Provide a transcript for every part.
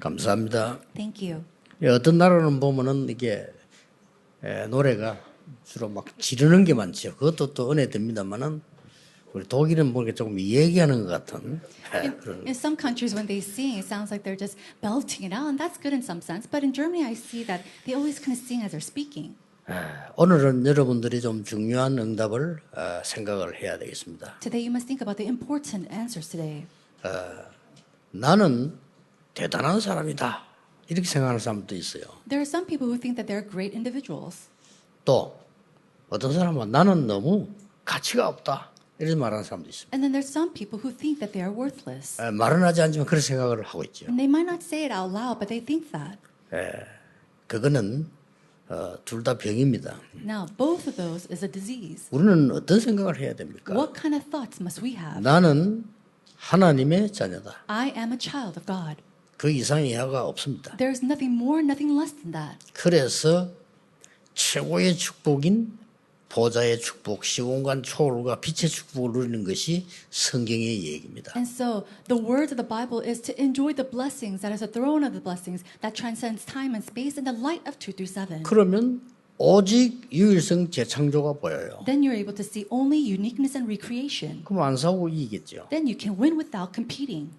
감사합니다. Thank you. 어떤 나라는 보면은 이게 노래가 주로 막 지르는 게 많죠. 그것도 또 은혜됩니다만은 우리 독일은 보니까 조금 얘기하는 것 같은 그런. In some countries, when they sing, it sounds like they're just belting it out, and that's good in some sense. But in Germany, I see that they always kind of sing as they're speaking. 오늘은 여러분들이 좀 중요한 응답을 생각을 해야 되겠습니다. Today, you must think about the important answers today. 나는 대단한 사람이다 이렇게 생각하는 사람도 있어요. There are some people who think that they're great individuals. 또 어떤 사람은 나는 너무 가치가 없다 이렇게 말하는 사람도 있습니다. And then there's some people who think that they are worthless. 말은 하지 않지만 그런 생각을 하고 있죠. And they might not say it out loud, but they think that. 그거는 둘 다 병입니다. Now, both of those is a disease. 우리는 어떤 생각을 해야 됩니까? What kind of thoughts must we have? 나는 하나님의 자녀다. I am a child of God. 그 이상 이하가 없습니다. There's nothing more, nothing less than that. 그래서 최고의 축복인 보좌의 축복, 시공간 초월과 빛의 축복을 누리는 것이 성경의 얘기입니다. And so the words of the Bible is to enjoy the blessings that is the throne of the blessings that transcends time and space in the light of 2-7. 그러면 오직 유일성 재창조가 보여요. Then you're able to see only uniqueness and recreation. 그럼 안 싸우고 이기겠죠. Then you can win without competing.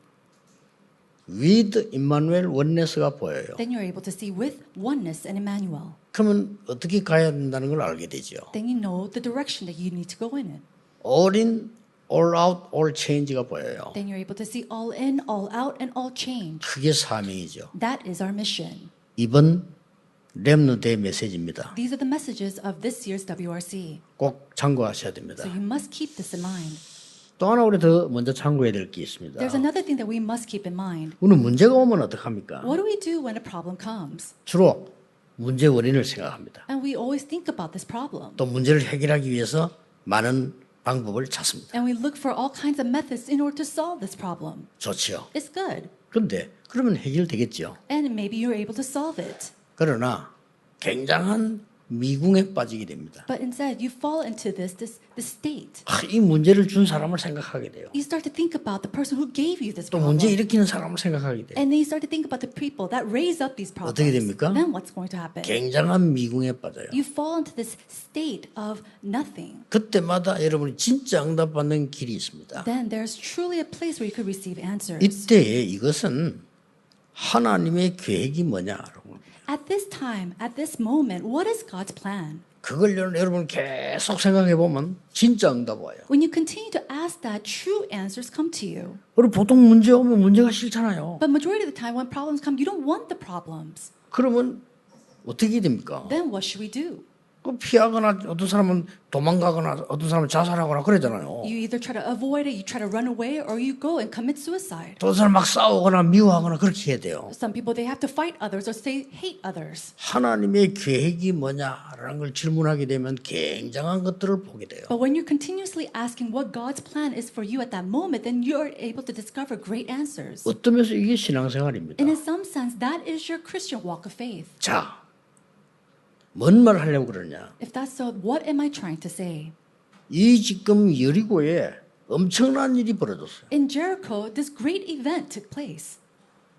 with 임마누엘 원네스가 보여요. Then you're able to see with oneness and Emmanuel. 그러면 어떻게 가야 된다는 걸 알게 되죠. Then you know the direction that you need to go in it. all in, all out, all change가 보여요. Then you're able to see all in, all out, and all change. 그게 사명이죠. That is our mission. 이번 렘넌트의 메시지입니다. These are the messages of this year's WRC. 꼭 참고하셔야 됩니다. So you must keep this in mind. 또 하나 우리 더 먼저 참고해야 될 게 있습니다. There's another thing that we must keep in mind. 우리는 문제가 오면 어떡합니까? What do we do when a problem comes? 주로 문제 원인을 생각합니다. And we always think about this problem. 또 문제를 해결하기 위해서 많은 방법을 찾습니다. And we look for all kinds of methods in order to solve this problem. 좋지요. It's good. 그런데 그러면 해결되겠죠. And maybe you're able to solve it. 그러나 굉장한 미궁에 빠지게 됩니다. But instead, you fall into this state. 이 문제를 준 사람을 생각하게 돼요. You start to think about the person who gave you this 또 problem. 문제 일으키는 사람을 생각하게 돼요. And then you start to think about the people that raise up these problems. 어떻게 됩니까? Then what's going to happen? 굉장한 미궁에 빠져요. You fall into this state of nothing. 그때마다 여러분이 진짜 응답받는 길이 있습니다. Then there's truly a place where you could receive answers. 이때 이것은 하나님의 계획이 뭐냐라고. At this time, at this moment, what is God's plan? 그걸 여러분 계속 생각해 보면 진짜 응답 와요. When you continue to ask that, true answers come to you. 그리고 보통 문제 오면 문제가 싫잖아요. But majority of the time when problems come, you don't want the problems. 그러면 어떻게 됩니까? Then what should we do? 그 피하거나 어떤 사람은 도망가거나 어떤 사람은 자살하거나 그러잖아요. You either try to avoid it, you try to run away, or you go and commit suicide. 또 어떤 사람 막 싸우거나 미워하거나 그렇게 해야 돼요. Some people, they have to fight others or they hate others. 하나님의 계획이 뭐냐라는 걸 질문하게 되면 굉장한 것들을 보게 돼요. But when you're continuously asking what God's plan is for you at that moment, then you're able to discover great answers. 어떤 면에서 이게 신앙생활입니다. And in some sense, that is your Christian walk of faith. 자, 뭔 말 하려고 그러냐? If that's so, what am I trying to say? 이 지금 여리고에 엄청난 일이 벌어졌어요. In Jericho, this great event took place.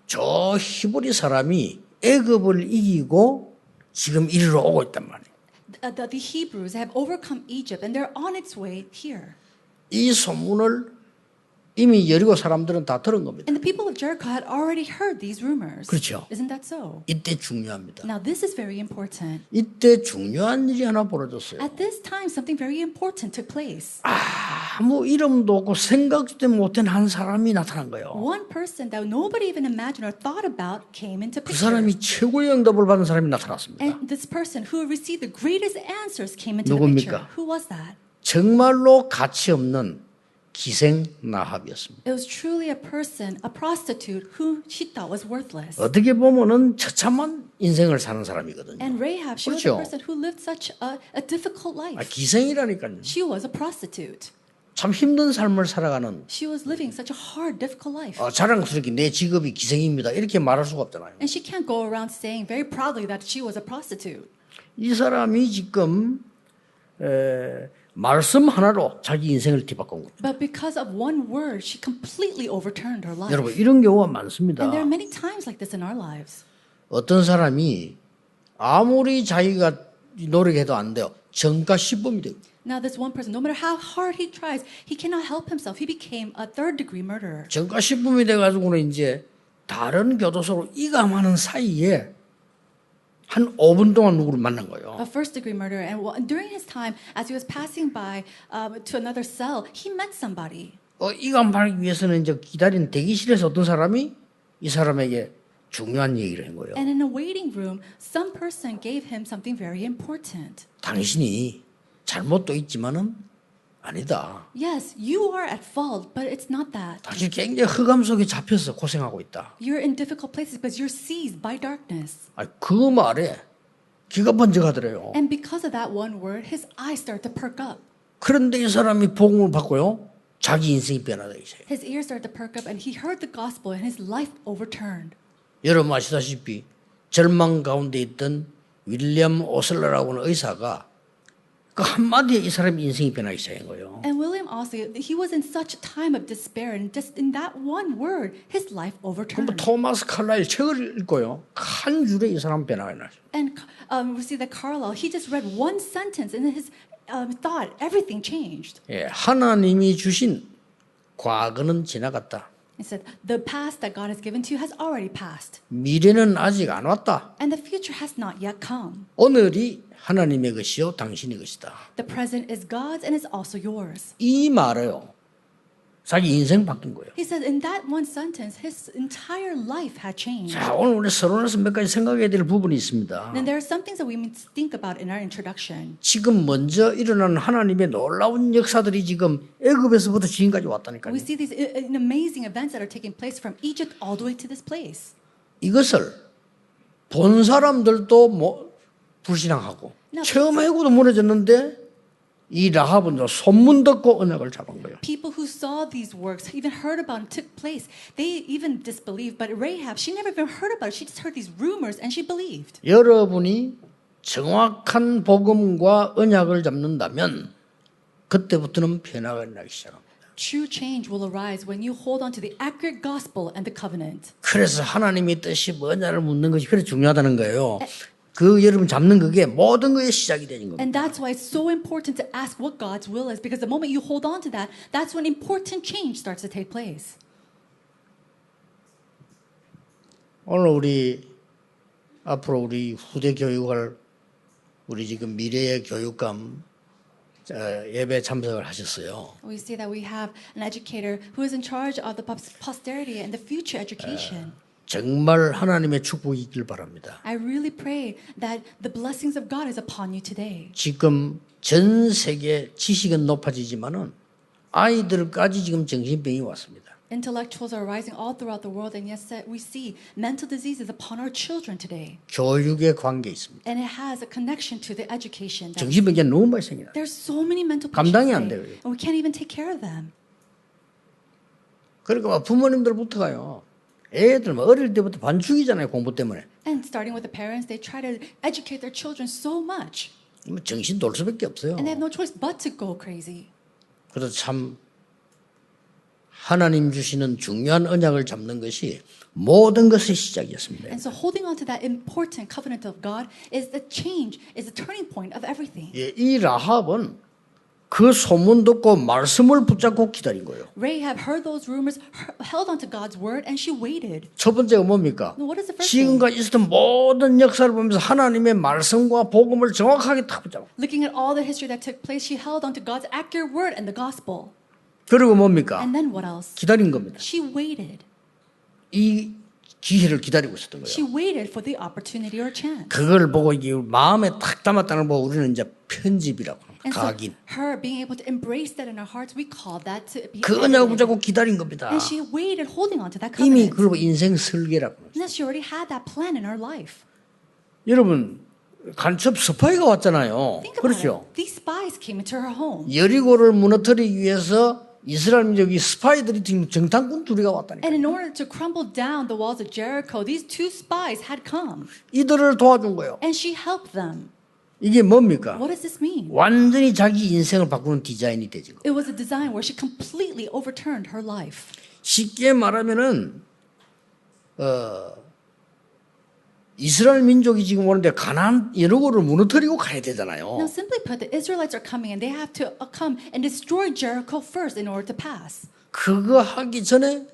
저 히브리 사람이 애굽을 이기고 지금 이리로 오고 있단 말이에요. The Hebrews have overcome Egypt and they're on its way here. 이 소문을 이미 여리고 사람들은 다 들은 겁니다. And the people of Jericho had already heard these rumors. 그렇죠. Isn't that so? 이때 중요합니다. Now this is very important. 이때 중요한 일이 하나 벌어졌어요. At this time, something very important took place. 아무 이름도 없고 생각도 못한 한 사람이 나타난 거예요. One person that nobody even imagined or thought about came into 그 picture. 사람이 최고의 응답을 받은 사람이 나타났습니다. And this person who received the greatest answers came into the 누굽니까? picture. Who was that? 정말로 가치 없는 기생 나합이었습니다. It was truly a person, a prostitute, who she thought was worthless. 어떻게 보면은 처참한 인생을 사는 사람이거든요. And Rahab, she was 그렇죠. a person who lived such a difficult life. 기생이라니까요. She was a prostitute. 참 힘든 삶을 살아가는 She was living such a hard, difficult life. 자랑스럽게 내 직업이 기생입니다. 이렇게 말할 수가 없잖아요. And she can't go around saying very proudly that she was a prostitute. 이 사람이 지금 말씀 하나로 자기 인생을 뒤바꾼 겁니다. But because of one word, she completely overturned her life. 여러분 이런 경우가 많습니다. And there are many times like this in our lives. 어떤 사람이 아무리 자기가 노력해도 안 돼요. 정가 시범이 돼요. Now this one person, no matter how hard he tries, he cannot help himself. He became a third-degree murderer. 정가 시범이 돼가지고는 이제 다른 교도소로 이감하는 사이에 한 5분 동안 누구를 만난 거예요. A first-degree murderer, and during his time, as he was passing by to another cell, he met somebody. 이감하기 위해서는 이제 기다린 대기실에서 어떤 사람이 이 사람에게 중요한 얘기를 한 거예요. And in a waiting room, some person gave him something very important. 당신이 잘못도 있지만은 아니다. Yes, you are at fault, but it's not that. 당신 굉장히 흑암 속에 잡혀서 고생하고 있다. You're in difficult places because you're seized by darkness. 그 말에 귀가 번쩍하더래요. And because of that one word, his eyes start to perk up. 그런데 이 사람이 복음을 받고요. 자기 인생이 변화되기 시작해요. His ears start to perk up and he heard the gospel and his life overturned. 여러분 아시다시피 절망 가운데 있던 윌리엄 오슬러라고 하는 의사가 그 한마디에 이 사람의 인생이 변하기 시작한 거예요. And William Osler, he was in such a time of despair and just in that one word, his life 그럼 overturned. 토마스 칼라일 책을 읽고요. 한 줄에 이 사람 변화가 나죠. And we see that Carlyle, he just read one sentence and his thought, everything changed. 예, 하나님이 주신 과거는 지나갔다. He said, the past that God has given to you has already passed. 미래는 아직 안 왔다. And the future has not yet come. 오늘이 하나님의 것이요 당신의 것이다. The present is God's and is also yours. 이 말을요. 자기 인생 바뀐 거예요. He said in that one sentence, his entire life had changed. 자, 오늘 우리 서론에서 몇 가지 생각해야 될 부분이 있습니다. And there are some things that we need to think about in our introduction. 지금 먼저 일어나는 하나님의 놀라운 역사들이 지금 애굽에서부터 지금까지 왔다니까요. We see these amazing events that are taking place from Egypt all the way to this place. 이것을 본 사람들도 불신앙하고 처음 애굽도 무너졌는데 이 라합은 소문 듣고 언약을 잡은 거예요. People who saw these works, even heard about it, took place. They even disbelieved. But Rahab, she never even heard about it. She just heard these rumors and she believed. 여러분이 정확한 복음과 언약을 잡는다면 그때부터는 변화가 일어나기 시작합니다. True change will arise when you hold on to the accurate gospel and the covenant. 그래서 하나님의 뜻이 뭐냐를 묻는 것이 그렇게 중요하다는 거예요. 그 여러분 잡는 그게 모든 것의 시작이 되는 겁니다. And that's why it's so important to ask what God's will is, because the moment you hold on to that, that's when important change starts to take place. 오늘 앞으로 우리 후대 교육을 우리 지금 미래의 교육감 예배 참석을 하셨어요. We see that we have an educator who is in charge of the posterity and the future education. 정말 하나님의 축복이 있길 바랍니다. I really pray that the blessings of God is upon you today. 지금 전 세계 지식은 높아지지만은 아이들까지 지금 정신병이 왔습니다. Intellectuals are rising all throughout the world, and yes, we see mental diseases upon our children today. 교육에 관계 있습니다. And it has a connection to the education. 정신병이 너무 많이 생겨요. There's so many mental patients 감당이 안 today, 돼요. and we can't even take care of them. 그러니까 부모님들부터가요. 애들 어릴 때부터 반죽이잖아요. 공부 때문에. And starting with the parents, they try to educate their children so much, 정신 돌 수밖에 없어요. and they have no choice but to go crazy. 그래서 참 하나님 주시는 중요한 언약을 잡는 것이 모든 것의 시작이었습니다. And so holding on to that important covenant of God is the change, is the turning point of everything. 예, 이 라합은 그 소문 듣고 말씀을 붙잡고 기다린 거예요. Rahab heard those rumors, held on to God's word, and she waited. 첫 번째가 뭡니까? What is the first thing? 지금까지 있었던 모든 역사를 보면서 하나님의 말씀과 복음을 정확하게 딱 붙잡고. Looking at all the history that took place, she held on to God's accurate word and the gospel. 그리고 뭡니까? And then what else? 기다린 겁니다. She waited. 이 기회를 기다리고 있었던 She 거예요. waited for the opportunity or chance. 그걸 보고 이게 마음에 탁 담았다는 걸 보고 우리는 이제 편집이라고 합니다. And so 각인. her being able to embrace that in our hearts, we call that to be 그 언약을 edited. 붙잡고 기다린 겁니다. And she waited, holding on to that 이미 covenant. 그리고 인생 설계라고 합니다. And then she already had that plan in her life. 여러분 간첩 스파이가 왔잖아요. Think about 그렇죠? it. These spies came into her home. 여리고를 무너뜨리기 위해서 이스라엘 민족이 스파이들이 지금 정탐꾼 둘이가 왔다니까. And in order to crumble down the walls of Jericho, these two spies had come. 이들을 도와준 거예요. And she helped them. 이게 뭡니까? What does this mean? 완전히 자기 인생을 바꾸는 디자인이 되죠. It was a design where she completely overturned her life. 쉽게 말하면은 이스라엘 민족이 지금 오는데 가나안 여리고를 무너뜨리고 가야 되잖아요. Now, simply put, the Israelites are coming and they have to come and destroy Jericho first in order to pass. 그거 하기 전에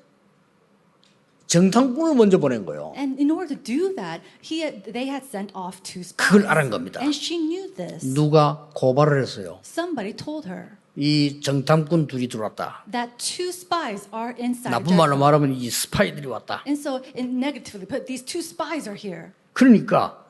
정탐꾼을 먼저 보낸 거예요. And in order to do that, they had sent off 2 spies. 그걸 알은 겁니다. And she knew this. 누가 고발을 했어요. Somebody told her 이 정탐꾼 둘이 들어왔다. that 2 spies are inside 나쁜 말로 Jericho. 말하면 이 스파이들이 왔다. And so, negatively put, these 2 spies are here. 그러니까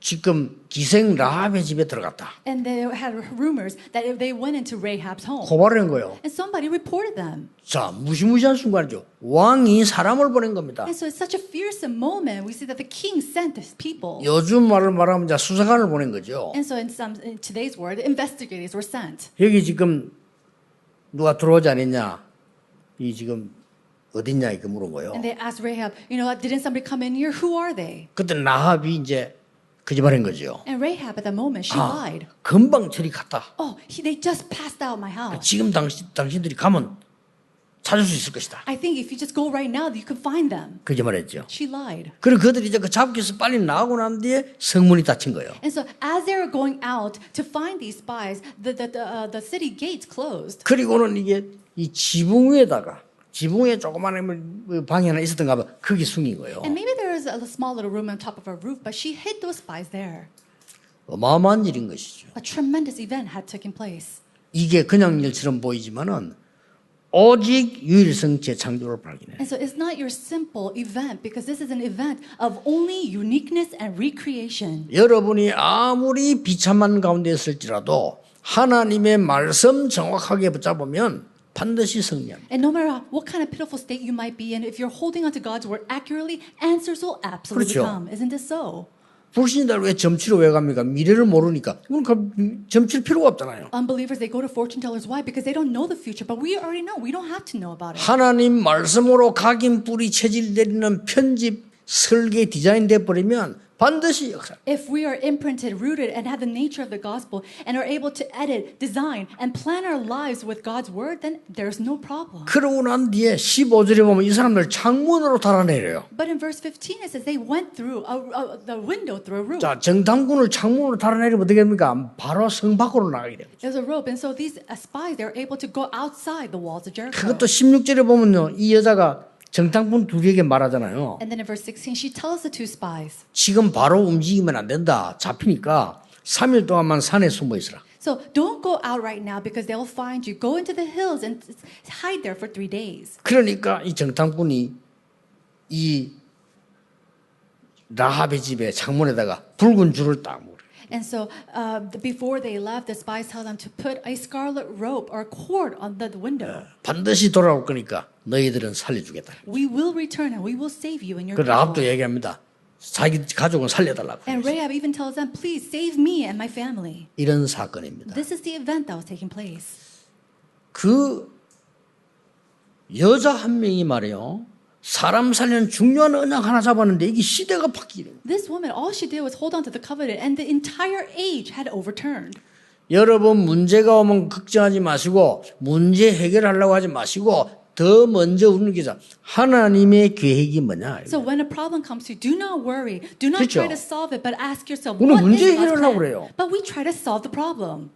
지금 기생 라합의 집에 들어갔다. And they had rumors that they went into Rahab's home. 고발을 한 거예요. And somebody reported them. 자, 무시무시한 순간이죠. 왕이 사람을 보낸 겁니다. And so it's such a fearsome moment. We see that the king sent his people. 요즘 말을 말하면 이제 수사관을 보낸 거죠. And so in today's word, investigators were sent. 여기 지금 누가 들어오지 않았냐? 이 지금 어딨냐 이렇게 물은 거예요. And they asked Rahab, didn't somebody come in here? Who are they? 그때 라합이 이제 거짓말한 거죠. And Rahab at that moment, she lied. 금방 저리 갔다. Oh, they just passed out my house. 지금 당신들이 가면 찾을 수 있을 것이다. I think if you just go right now, you can find them. 거짓말했죠. She lied. 그리고 그들이 이제 그 잡기에서 빨리 나가고 난 뒤에 성문이 닫힌 거예요. And so as they were going out to find these spies, the city gates closed. 그리고는 이게 이 지붕 위에다가 지붕에 조그마한 방이 하나 있었던가 봐. 거기 숨긴 거예요. And maybe there was a small little room on top of a roof, but she hid those spies there. 어마어마한 일인 것이죠. A tremendous event had taken place. 이게 그냥 일처럼 보이지만은 오직 유일성 재창조를 발견해요. And so it's not your simple event because this is an event of only uniqueness and recreation. 여러분이 아무리 비참한 가운데 있을지라도 하나님의 말씀 정확하게 붙잡으면 반드시 승리합니다. And no matter what kind of pitiful state you might be in, if you're holding onto God's word accurately, answers will absolutely 그렇죠. come. Isn't this so? 불신자를 왜 점치러 왜 갑니까? 미래를 모르니까. 그건 점칠 필요가 없잖아요. Unbelievers, they go to fortune tellers. Why? Because they don't know the future. But we already know. We don't have to know about it. 하나님 말씀으로 각인 뿌리 체질 내리는 편집 설계 디자인돼 버리면 반드시 역사. If we are imprinted, rooted, and have the nature of the gospel, and are able to edit, design, and plan our lives with God's word, then there's no problem. 그러고 난 뒤에 15절에 보면 이 사람들 창문으로 달아내려요. But in verse 15, it says they went through the window through a roof. 자, 정탐꾼을 창문으로 달아내리면 어떻게 됩니까? 바로 성 밖으로 나가게 됩니다. There's a rope, and so these spies, they're able to go outside the walls of Jericho. 그것도 16절에 보면요. 이 여자가 정탐꾼 둘에게 말하잖아요. And then in verse 16, she tells the 2 spies. 지금 바로 움직이면 안 된다. 잡히니까 3일 동안만 산에 숨어 있으라. So don't go out right now because they'll find you. Go into the hills and hide there for 3 days. 그러니까 이 정탐꾼이 이 라합의 집에 창문에다가 붉은 줄을 딱 물어요. And so before they left, the spies tell them to put a scarlet rope or cord on the window. 반드시 돌아올 거니까 너희들은 살려주겠다. We will return and we will save you and your 그 라합도 people. 얘기합니다. 자기 가족은 살려달라고. And Rahab even tells them, please save me and my family. 이런 사건입니다. This is the event that was taking place. 그 여자 한 명이 말이에요. 사람 살리는 중요한 언약 하나 잡았는데 이게 시대가 바뀌는. This woman, all she did was hold on to the covenant and the entire age had overturned. 여러분 문제가 오면 걱정하지 마시고 문제 해결하려고 하지 마시고 더 먼저 우는 게 하나님의 계획이 뭐냐. So when a problem comes to you, do not worry. Do not 그렇죠. try to solve it, but ask yourself, 우리는 what 문제 is God's 해결하려고 plan? 그래요. But we try to solve the problem.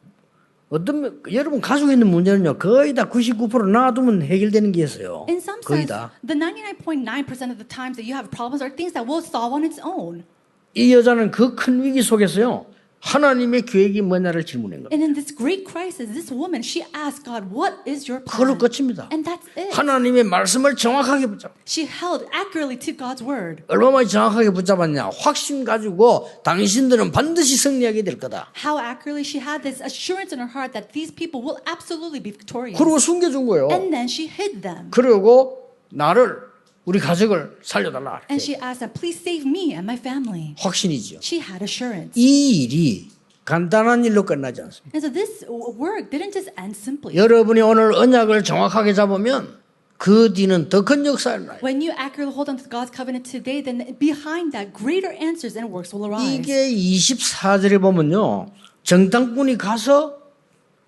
여러분 가지고 있는 문제는요 거의 다 99% 놔두면 해결되는 게 있어요. In some 거의 sense, 다. the 99.9% of the times that you have problems are things that will solve on its own. 이 여자는 그 큰 위기 속에서요 하나님의 계획이 뭐냐를 질문한 거예요. And in this great crisis, this woman, she asked God, what is your 그걸로 plan? 끝입니다. And that's it. 하나님의 말씀을 정확하게 붙잡. She held accurately to God's word. 얼마나 정확하게 붙잡았냐. 확신 가지고 당신들은 반드시 승리하게 될 거다. How accurately she had this assurance in her heart that these people will absolutely be victorious. 그리고 숨겨준 거예요. And then she hid them. 그리고 나를 우리 가족을 살려달라. And she asked them, please save me and my family. 확신이죠. She had assurance. 이 일이 간단한 일로 끝나지 않습니다. And so this work didn't just end simply. 여러분이 오늘 언약을 정확하게 잡으면 그 뒤는 더 큰 역사를 나요. When you accurately hold on to God's covenant today, then behind that, greater answers and works will arise. 이게 24절에 보면요. 정탐꾼이 가서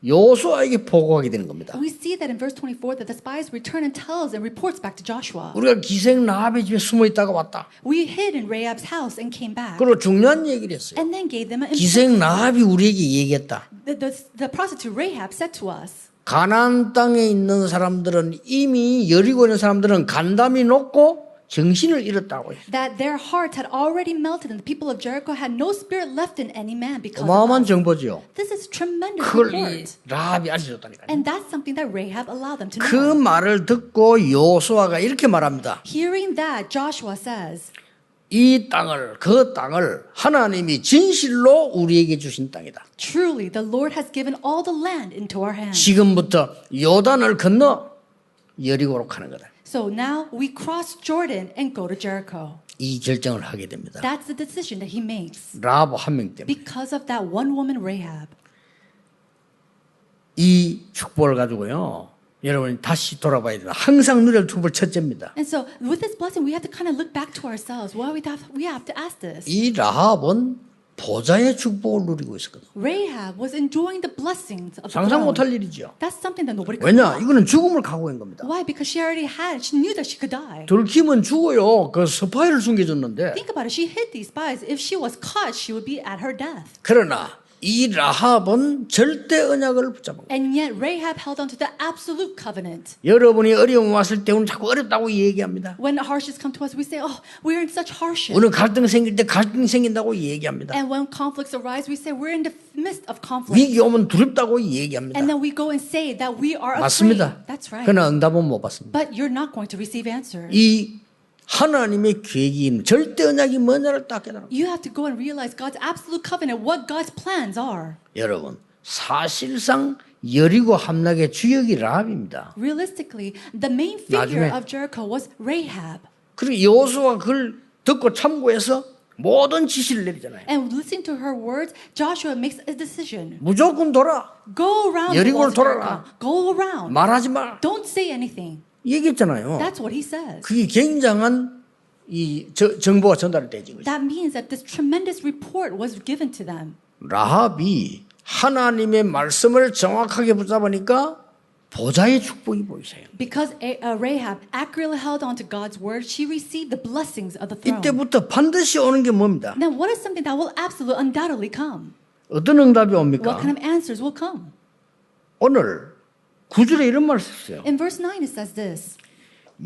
여호수아에게 보고하게 되는 겁니다. We see that in verse 24 that the spies return and tells and reports back to Joshua. 우리가 기생 라합의 집에 숨어 있다가 왔다. We hid in Rahab's house and came back. 그리고 중요한 얘기를 했어요. And then gave them an 기생 라합이 우리에게 얘기했다. The prostitute Rahab said to us, 가나안 땅에 있는 사람들은 이미 여리고 있는 사람들은 간담이 높고 정신을 잃었다고 해요. that their hearts had already melted and the people of Jericho had no spirit left in any man because of 어마어마한 us. 정보죠. This is tremendous 그걸 이 report. 라합이 알려줬다니까요. And that's something that Rahab allowed them to 그 know. 말을 듣고 여호수아가 이렇게 말합니다. Hearing that, Joshua says, 이 땅을 그 땅을 하나님이 진실로 우리에게 주신 땅이다. truly the Lord has given all the land into our hands. 지금부터 요단을 건너 여리고로 가는 거다. So now we cross Jordan and go to Jericho. 이 결정을 하게 됩니다. That's the decision that he makes. 라합 한 명 때문에. Because of that one woman Rahab. 이 축복을 가지고요. 여러분 다시 돌아봐야 된다. 항상 누릴 축복 첫째입니다. And so with this blessing, we have to kind of look back to ourselves. Well, we have to ask this. 이 라합은 보좌의 축복을 누리고 있었거든. Rahab was enjoying the blessings of the 상상 throne. 못할 일이죠. That's something that nobody could 왜냐? do. 이거는 죽음을 각오한 겁니다. Why? Because she already had, she knew that she could die. 들키면 죽어요. 그 스파이를 숨겨줬는데. Think about it. She hid these spies. If she was caught, she would be at her death. 그러나 이 라합은 절대 언약을 붙잡은 거예요. And yet Rahab held on to the absolute covenant. 여러분이 어려움 왔을 때 우리는 자꾸 어렵다고 얘기합니다. When hardships come to us, we say, oh, we're in such hardship. 우리는 갈등 생길 때 갈등 생긴다고 얘기합니다. And when conflicts arise, we say we're in the midst of conflict. 위기 오면 두렵다고 얘기합니다. And then we go and say that we are afraid. 맞습니다. That's right. 그러나 응답은 못 받습니다. But you're not going to receive answer. 이 하나님의 계획인 절대 언약이 뭐냐를 딱 깨달아. You have to go and realize God's absolute covenant, what God's plans are. 여러분 사실상 여리고 함락의 주역이 라합입니다. Realistically, the main figure 나중에- of Jericho was Rahab. 그리고 여호수아가 그걸 듣고 참고해서 모든 지시를 내리잖아요. And listening to her words, Joshua makes a decision. 무조건 돌아. Go around the 여리고를 walls of Jericho. 돌아라. Go around. 말하지 마. Don't say anything. 얘기했잖아요. That's what he says. 그게 굉장한 이 정보가 전달되지. That means that this tremendous report was given to them. 라합이 하나님의 말씀을 정확하게 붙잡으니까 보좌의 축복이 보이세요. Because Rahab accurately held on to God's word, she received the blessings of the throne. 이때부터 반드시 오는 게 뭡니다? Then what is something that will absolutely undoubtedly come? 어떤 응답이 What 옵니까? kind of answers will come? 오늘 9절에 이런 말을 썼어요. In verse 9 it says this.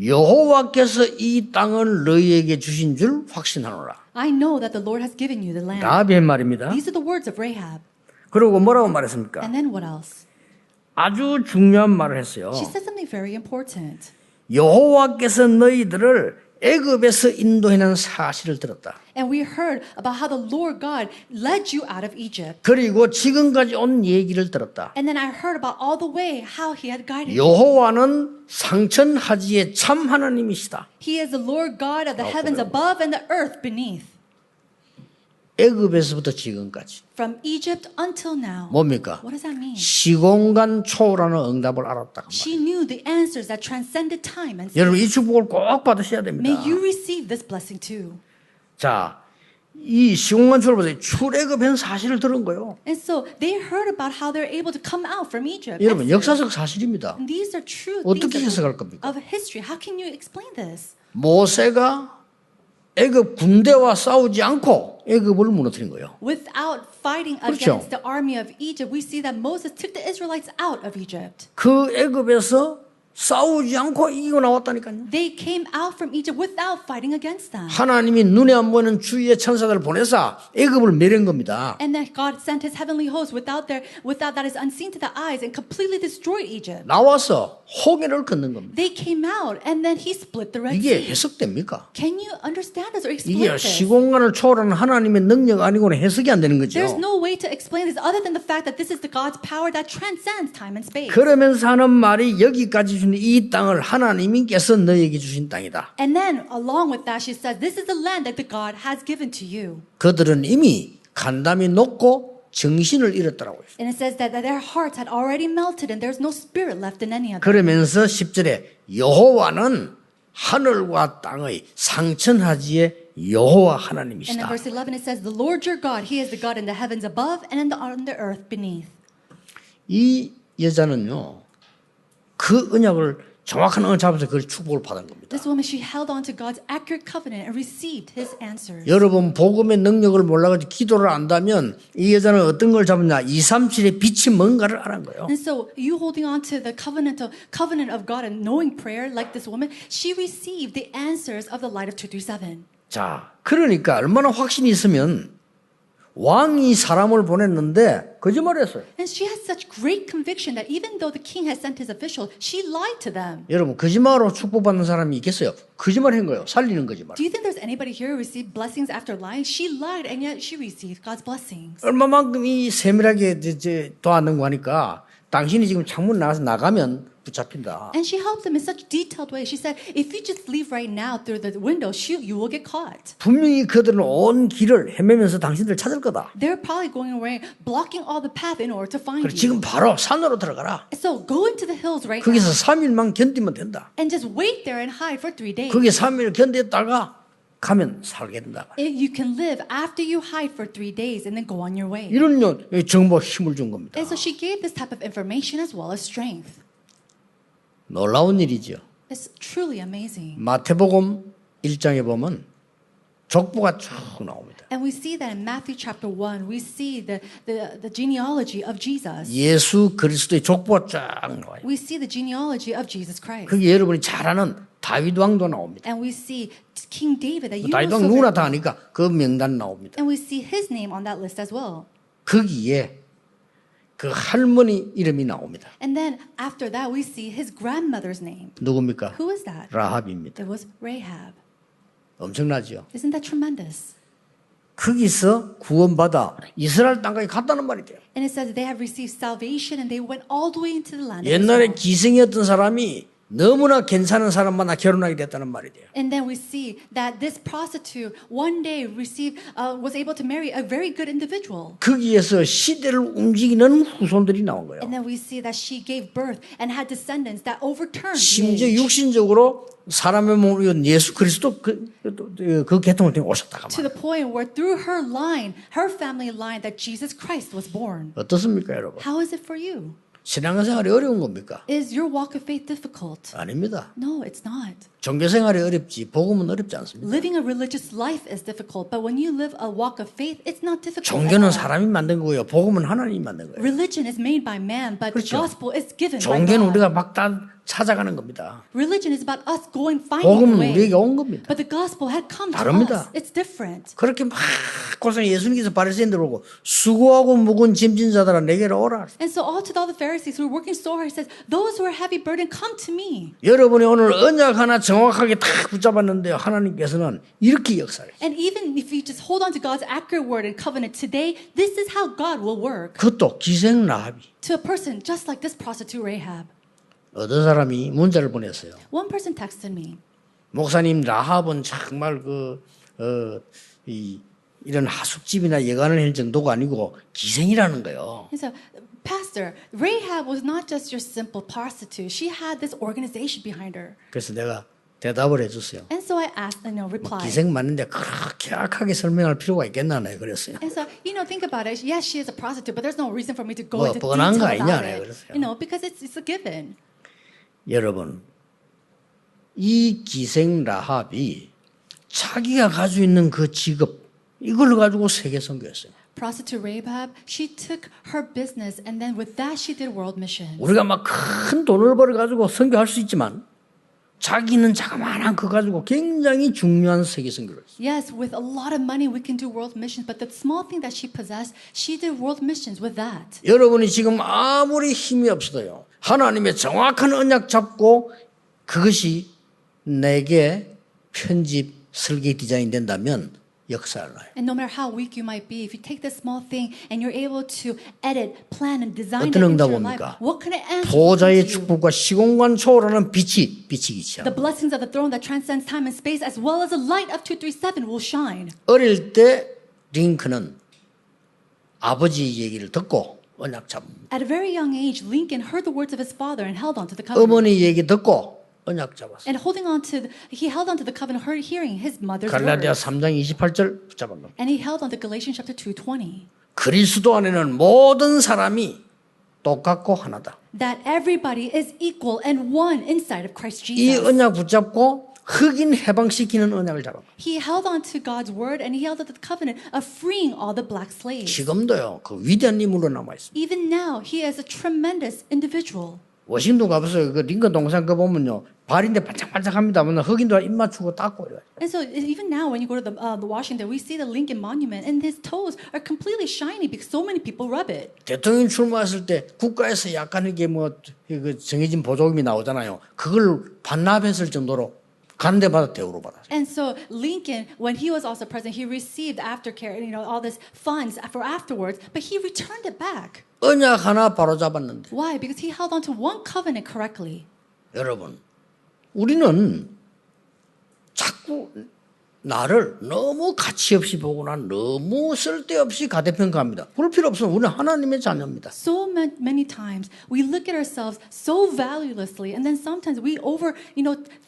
여호와께서 이 땅을 너희에게 주신 줄 확신하노라. I know that the Lord has given you the land. 라합의 말입니다. These are the words of Rahab. 그리고 뭐라고 말했습니까? And then what else? 아주 중요한 말을 했어요. She said something very important. 여호와께서 너희들을 애굽에서 인도해낸 사실을 들었다. And we heard about how the Lord God led you out of Egypt. 그리고 지금까지 온 얘기를 들었다. And then I heard about all the way how he had guided you. 여호와는 상천하지의 참 하나님이시다. He is the Lord God of the heavens above and the earth beneath. 애굽에서부터 지금까지 From Egypt until now. 뭡니까? What does that mean? 시공간 초월하는 응답을 알았다. She knew the answers that transcended time and space. 여러분 이 축복을 꼭 받으셔야 됩니다. May you receive this blessing too. 자, 이 시공간 초월보다 출애굽한 사실을 들은 거예요. And so they heard about how they're able to come out from Egypt. 여러분 Exodus. 역사적 사실입니다. And these are true 어떻게 things 해석할 겁니까? of history. How can you explain this? 모세가 애굽 군대와 싸우지 않고 애굽을 무너뜨린 거예요. Without fighting 그렇죠. against the army of Egypt, we see that Moses took the Israelites out of Egypt. 그 애굽에서 싸우지 않고 이기고 나왔다니까요. They came out from Egypt without fighting against them. 하나님이 눈에 안 보이는 주위의 천사들을 보내사 애굽을 멸한 겁니다. And then God sent his heavenly host without that is unseen to the eyes and completely destroyed Egypt. 나와서 홍해를 걷는 겁니다. They came out and then he split the Red 이게 Sea. 해석됩니까? Can you understand this or explain 이게 this? 시공간을 초월하는 하나님의 능력 아니고는 해석이 안 되는 거죠. There's no way to explain this other than the fact that this is the God's power that transcends time and space. 그러면서 하는 말이 여기까지 주신 이 땅을 하나님께서 너에게 주신 땅이다. And then along with that she says, this is the land that the God has given to you. 그들은 이미 간담이 높고 정신을 잃었더라고요. And it says that their hearts had already melted and there's no spirit left in any of them. 그러면서 10절에 여호와는 하늘과 땅의 상천하지의 여호와 And in 하나님이시다. verse 11 it says, the Lord your God, He is the God in the heavens above and on the earth beneath. 이 여자는요, 그 언약을 정확한 언약 잡아서 그 축복을 받은 겁니다. This woman, she held on to God's accurate covenant and received His answers. 여러분 복음의 능력을 몰라가지고 기도를 안다면 이 여자는 어떤 걸 잡았냐? 237의 빛이 뭔가를 알은 거예요. And so you holding on to the covenant of God and knowing prayer like this woman, she received the answers of the light of 237. 자, 그러니까 얼마나 확신이 있으면 왕이 사람을 보냈는데 거짓말했어요. And she had such great conviction that even though the king had sent his official, she lied to them. 여러분 거짓말로 축복받는 사람이 있겠어요? 거짓말한 거예요. 살리는 거짓말. Do you think there's anybody here who received blessings after lying? She lied and yet she received God's blessings. 얼마만큼 이 세밀하게 도왔는고 하니까 당신이 지금 창문 나가서 나가면 붙잡힌다. And she helped them in such detailed way. She said, if you just leave right now through the window, you will get caught. 분명히 그들은 온 길을 헤매면서 당신들 찾을 거다. They're probably going away, blocking all the path in order to find 그래, you. 지금 바로 산으로 들어가라. So go into the hills right 거기서 now 3일만 견디면 된다. and just wait there and hide for 3 days. 거기 3일 견디다가 가면 살게 된다. You can live after you hide for 3 days and then go on your way. 이런 정보가 힘을 준 겁니다. And so she gave this type of information as well as strength. 놀라운 일이죠. It's truly amazing. 마태복음 1장에 보면 족보가 쭉 나옵니다. And we see that in Matthew chapter 1, we see the genealogy of Jesus. 예수 그리스도의 족보가 쫙 나와요. We see the genealogy of Jesus Christ. 거기 여러분이 잘 아는 다윗 왕도 나옵니다. And we see King David that you 다윗 know 왕 so 누구나 very 다 well. 아니까 그 명단 나옵니다. And we see his name on that list as well. 거기에 그 할머니 이름이 나옵니다. And then after that, we see his grandmother's name. 누굽니까? Who is that? 라합입니다. It was Rahab. 엄청나죠? Isn't that tremendous? 거기서 구원받아 이스라엘 땅까지 갔다는 말이 돼요. And it says they have received salvation and they went all the way into the land of 옛날에 Israel. 기생이었던 사람이 너무나 괜찮은 사람 만나 결혼하게 됐다는 말이 돼요. And then we see that this prostitute one day was able to marry a very good individual. 거기에서 시대를 움직이는 후손들이 나온 거예요. And then we see that she gave birth and had descendants that overturned the 심지어 age. 육신적으로 사람의 몸을 예수 그리스도 그 계통을 통해 오셨다가 To 말이에요. the point where through her line, her family line, that Jesus Christ was born. 어떻습니까, 여러분? How is it for you? 신앙생활이 어려운 겁니까? Is your walk of faith difficult? 아닙니다. No, it's not. 종교생활이 어렵지 복음은 어렵지 않습니다. Living a religious life is difficult, but when you live a walk of faith, it's not difficult. at 종교는 all. 사람이 만든 거고요. 복음은 하나님이 만든 거예요. Religion is made by man, but the 그렇죠. gospel is given by 종교는 God. 우리가 막 다 찾아가는 겁니다. Religion is about us going finding 복음은 the way. 우리에게 온 겁니다. But the gospel had come to 다릅니다. us. It's different. 그렇게 막 고생 예수님께서 바리새인들 보고 수고하고 무거운 짐진 자들아 내게로 오라. And so all to all the Pharisees who were working so hard, he says, those who are heavy burdened, come to me. 여러분이 오늘 언약 하나 정확하게 딱 붙잡았는데 하나님께서는 이렇게 역사해요. And even if you just hold on to God's accurate word and covenant today, this is how God will work. 그것도 기생 라합이. To a person just like this prostitute Rahab. 어떤 사람이 문자를 보냈어요. One person texted me. 목사님 라합은 정말 이런 하숙집이나 여관을 할 정도가 아니고 기생이라는 거예요. And so, Pastor, Rahab was not just your simple prostitute. She had this organization behind her. 그래서 내가 대답을 해줬어요. And so I asked, replied. 기생 맞는데 그렇게 악하게 설명할 필요가 있겠나 네 그랬어요. And so, think about it. Yes, she is a prostitute, but there's no reason for me to go 뭐 into 뻔한 거 detail 아니냐, about 네, it. 그랬어요. Because it's a given. 여러분, 이 기생 라합이 자기가 가지고 있는 그 직업 이걸 가지고 세계 선교했어요. Prostitute Rahab, she took her business and then with that she did world missions. 우리가 막 큰 돈을 벌어 가지고 선교할 수 있지만 자기는 자그마한 거 가지고 굉장히 중요한 세계 선교를 했어요. Yes, with a lot of money we can do world missions, but the small thing that she possessed, she did world missions with that. 여러분이 지금 아무리 힘이 없어도요. 하나님의 정확한 언약 잡고 그것이 내게 편집 설계 디자인 된다면 역사를 나요. And no matter how weak you might be, if you take this small thing and you're able to edit, plan, and design it 어떤 into 응답 your life, 옵니까? what can it answer 보좌의 to you? 축복과 시공간 초월하는 빛이 비치기 The 시작. blessings of the throne that transcends time and space, as well as the light of 237 will shine. 어릴 때 링컨은 아버지 얘기를 듣고 언약 잡습니다. At a very young age, Lincoln heard the words of his father and held on to the covenant. 어머니 얘기 듣고 언약 잡았어요. And he held on to the covenant, hearing his mother's 갈라디아 words. 3장 28절 붙잡은 겁니다. And he held on to Galatians chapter 2:20. 그리스도 안에는 모든 사람이 똑같고 하나다. That everybody is equal and one inside of Christ 이 Jesus. 언약 붙잡고 흑인 해방시키는 언약을 잡았고 He held on to God's word and he held on to the covenant of freeing all the black slaves. 지금도요. 그 위대한 인물로 남아 있습니다. Even now, he is a tremendous individual. 워싱턴 가보세요. 그 링컨 동산 거 보면요. 발인데 반짝반짝합니다. 흑인도 입 맞추고 닦고 이래요. And so even now, when you go to the Washington, we see the Lincoln Monument, and his toes are completely shiny because so many people rub it. 대통령 출마했을 때 국가에서 약간 이게 그 정해진 보조금이 나오잖아요. 그걸 반납했을 정도로 가는 데마다 대우를 받았어요. And so Lincoln, when he was also president, he received aftercare, all this funds for afterwards, but he returned it back. 언약 하나 바로 잡았는데. Why? Because he held on to one covenant correctly. 여러분, 우리는 자꾸 나를 너무 가치 없이 보거나 너무 쓸데없이 가대평가합니다. 그럴 필요 없으면 우리는 하나님의 자녀입니다. So many times we look at ourselves so valuelessly, and then sometimes we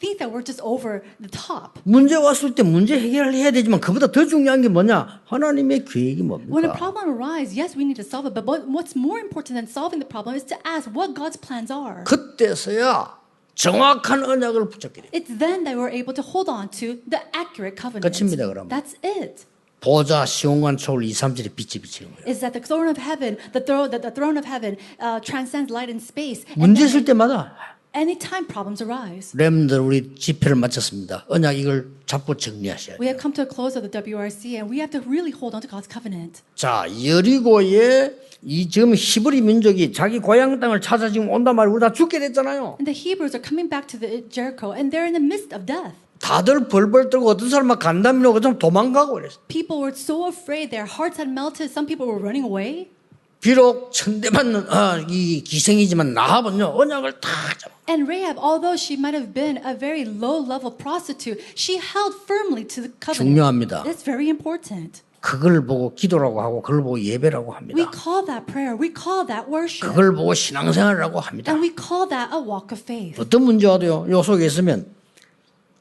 think that we're just over the top. 문제 왔을 때 문제 해결을 해야 되지만 그보다 더 중요한 게 뭐냐? 하나님의 계획이 When a 뭡니까? problem arises, yes, we need to solve it, but what's more important than solving the problem is to ask what God's plans are. 그때서야 정확한 언약을 붙잡게 돼요. It's then that we're able to hold on to the accurate covenant. 끝입니다, 그러면. That's it. 보좌 시온관 초월 2, 3절에 빛이 비치는 거예요. Is that the throne of heaven, the throne of heaven transcends light and space. 문제 있을 때마다 Anytime problems arise. 렘들 우리 집회를 마쳤습니다. 언약 이걸 잡고 정리하셔야 돼요. We have come to a close of the WRC, and we have to really hold on to God's covenant. 자, 여리고에 이 지금 히브리 민족이 자기 고향 땅을 찾아 지금 온단 말이에요. 우리 다 죽게 됐잖아요. And the Hebrews are coming back to the Jericho, and they're in the midst of death. 다들 벌벌 떨고 어떤 사람은 간담이 오고 좀 도망가고 그랬어요. People were so afraid, their hearts had melted. Some people were running away. 비록 천대받는 이 기생이지만 나합은요 언약을 다 잡아. And Rahab, although she might have been a very low-level prostitute, she held firmly to the covenant. 중요합니다. That's very important. 그걸 보고 기도라고 하고 그걸 보고 예배라고 We 합니다. call that prayer. We call that worship. 그걸 보고 신앙생활이라고 합니다. And we call that a walk of faith. 어떤 문제가 와도요 요 속에 있으면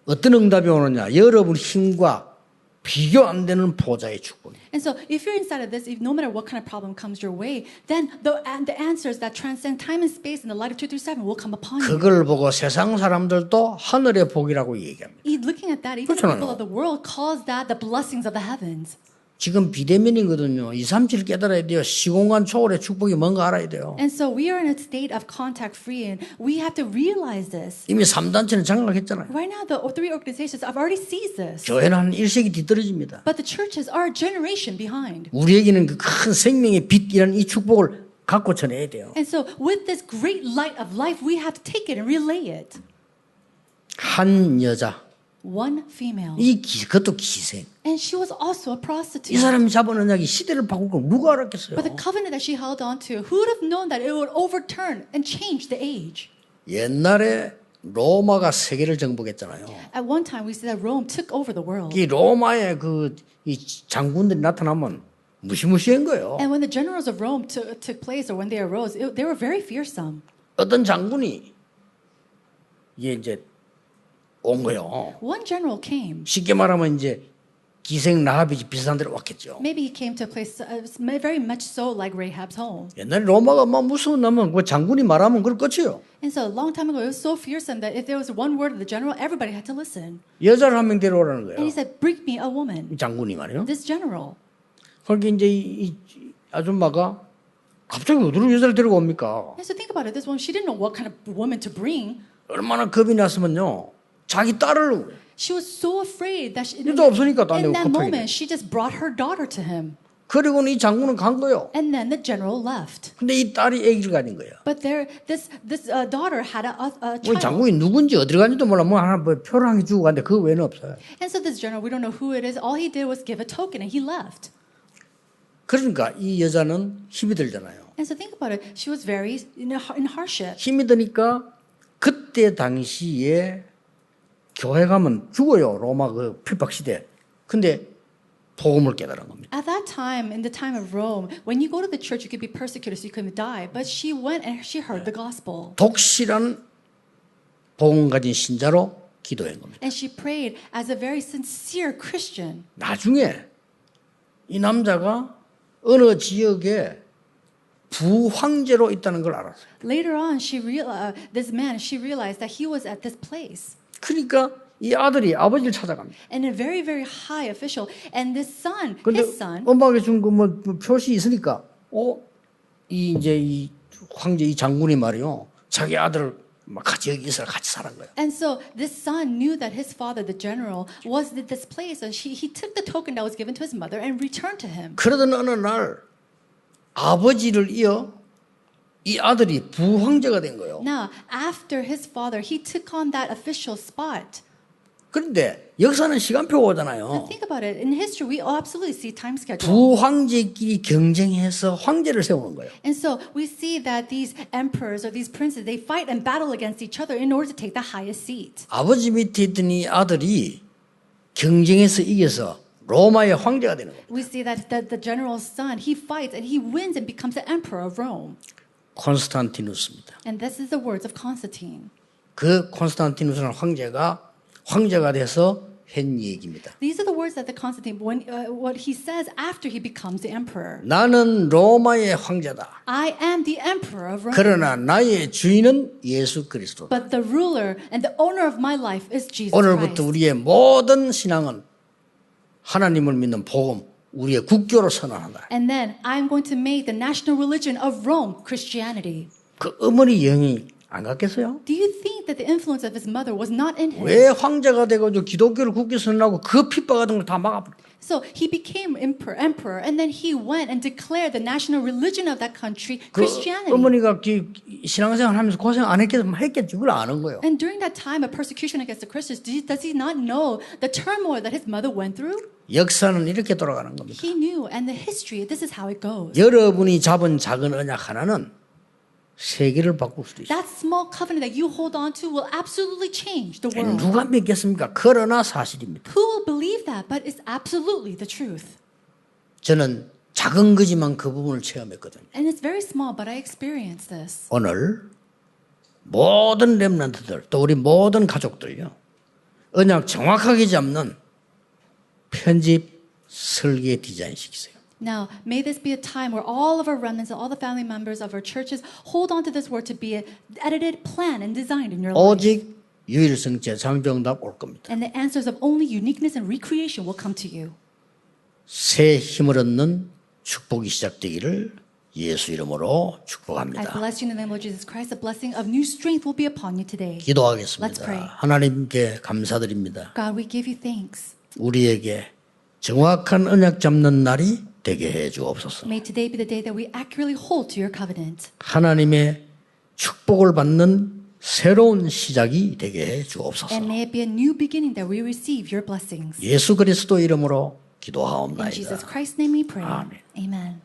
어떤 응답이 오느냐 여러분 힘과 비교 안 되는 보좌의 축복. And so if you're inside of this, no matter what kind of problem comes your way, then the answers that transcend time and space in the light of 2-7 will come upon you. 그걸 보고 세상 사람들도 하늘의 복이라고 얘기합니다. Looking at that, even the 그렇잖아요. people of the world calls that the blessings of the heavens. 지금 비대면이거든요. 2, 3칠 깨달아야 돼요. 시공간 초월의 축복이 뭔가 알아야 돼요. And so we are in a state of contact free, and we have to realize this. 이미 3단체는 장악했잖아요. Right now, the three organizations have already seized this. 교회는 한 1세기 뒤떨어집니다. But the churches are a generation behind. 우리에게는 그 큰 생명의 빛이라는 이 축복을 갖고 전해야 돼요. And so with this great light of life, we have to take it and relay it. 한 여자, One female. 그것도 기생. And she was also a 이 prostitute. 사람이 잡은 언약이 시대를 바꿀 걸 누가 알았겠어요? But the covenant that she held on to, who would have known that it would overturn and change the age? 옛날에 로마가 세계를 정복했잖아요. At one time, we see that Rome took over the world. 이 로마의 이 장군들이 나타나면 무시무시한 거예요. And when the generals of Rome took place, or when they arose, they were very fearsome. 어떤 장군이 이게 이제 온 거예요. One general came. 쉽게 말하면 이제 기생 라합이 비슷한 데로 왔겠죠. Maybe he came to a place very much so like Rahab's home. 옛날에 로마가 막 무서웠나면 그 장군이 말하면 그걸 끝이에요. And so a long time ago, it was so fearsome that if there was one word of the general, everybody had to listen. 여자를 한 명 데려오라는 And he 거예요. said, "Bring me a woman." 이 장군이 말이요. This general. 그러니까 이제 이 아줌마가 갑자기 어디로 여자를 데리고 옵니까? And so think about it. This woman, she didn't know what kind of woman to bring. 얼마나 겁이 났으면요. 자기 딸을 She was so afraid that 여자 없으니까 딴 in 데로 that 급하게 moment, she just brought her daughter to him. 그리고는 이 장군은 간 거예요. And then the general left. 근데 이 딸이 아기를 가진 거예요. But this daughter had a 우리 child. 장군이 누군지 어디 간지도 몰라. 뭐 하나 뭐 표를 한 개 주고 갔는데 그 외에는 없어요. And so this general, we don't know who it is. All he did was give a token and he left. 그러니까 이 여자는 힘이 들잖아요. And so think about it. She was very in hardship. 힘이 드니까 그때 당시에 교회 가면 죽어요. 로마 그 핍박 시대. 근데 복음을 깨달은 겁니다. At that time, in the time of Rome, when you go to the church, you could be persecuted, so you couldn't die. But she went and she heard the gospel. 독실한 복음 가진 신자로 기도한 겁니다. And she prayed as a very sincere Christian. 나중에 이 남자가 어느 지역에 부황제로 있다는 걸 알았어요. Later on, this man, she realized that he was at this place. 그러니까 이 아들이 아버지를 찾아갑니다. And a very, very high official. And this son, 근데 his son, 엄마가 준 그 뭐 표시 있으니까 이 황제 이 장군이 말이요 자기 아들을 막 같이 여기 있으라 같이 사는 거예요. and so this son knew that his father, the general, was at this place. And he took the token that was given to his mother and returned to him. 그러던 어느 날 아버지를 이어 이 아들이 부황제가 된 거예요. Now, after his father, he took on that official spot. 그런데 역사는 시간표가 오잖아요. Think about it. In history, we absolutely see time schedule. 부황제끼리 경쟁해서 황제를 세우는 거예요. And so we see that these emperors or these princes, they fight and battle against each other in order to take the highest seat. 아버지 밑에 있던 이 아들이 경쟁해서 이겨서 로마의 황제가 되는 거예요. We see that the general's son, he fights and he wins and becomes the emperor of Rome. 콘스탄티누스입니다. And this is the words of Constantine. 그 콘스탄티누스는 황제가 돼서 한 얘기입니다. These are the words that the Constantine, what he says after he becomes the emperor. 나는 로마의 황제다. I am the emperor of Rome. 그러나 나의 주인은 예수 그리스도다. But the ruler and the owner of my life is Jesus 오늘부터 Christ. 우리의 모든 신앙은 하나님을 믿는 복음, 우리의 국교로 선언한다. And then I'm going to make the national religion of Rome Christianity. 그 어머니 영이 안 갔겠어요? Do you think that the influence of his mother was not in him? 왜 황제가 돼가지고 기독교를 국교 선언하고 그 핍박하던 걸 다 막아버려? So he became emperor, and then he went and declared the national religion of that country 그 Christianity. 어머니가 신앙생활 하면서 고생 안 했겠지. 그걸 아는 거예요. And during that time of persecution against the Christians, does he not know the turmoil that his mother went through? 역사는 이렇게 돌아가는 겁니다. He knew, and the history, this is how it goes. 여러분이 잡은 작은 언약 하나는 세계를 바꿀 수도 있어요. That small covenant that you hold on to will absolutely change the world. 누가 믿겠습니까? 그러나 사실입니다. Who will believe that? But it's absolutely the truth. 저는 작은 거지만 그 부분을 체험했거든요. And it's very small, but I experienced this. 오늘 모든 렘넌트들 또 우리 모든 가족들요. 언약 정확하게 잡는 편집 설계 디자인 시키세요. Now, may this be a time where all of our remnants and all the family members of our churches hold on to this word to be edited, planned, and designed in your life. 오직 유일성 재창정답 올 겁니다. And the answers of only uniqueness and recreation will come to you. 새 힘을 얻는 축복이 시작되기를 예수 이름으로 I 축복합니다. bless you in the name of Jesus Christ. A blessing of new strength will be upon you today. Let's 기도하겠습니다. pray. 하나님께 감사드립니다. God, we give you thanks. 우리에게 정확한 언약 잡는 날이 되게 해 주옵소서. May today be the day that we accurately hold to your covenant. 하나님의 축복을 받는 새로운 시작이 되게 해 주옵소서. And may it be a new beginning that we receive your blessings. 예수 그리스도 이름으로 In 기도하옵나이다. Jesus Christ's name we pray. 아멘. Amen.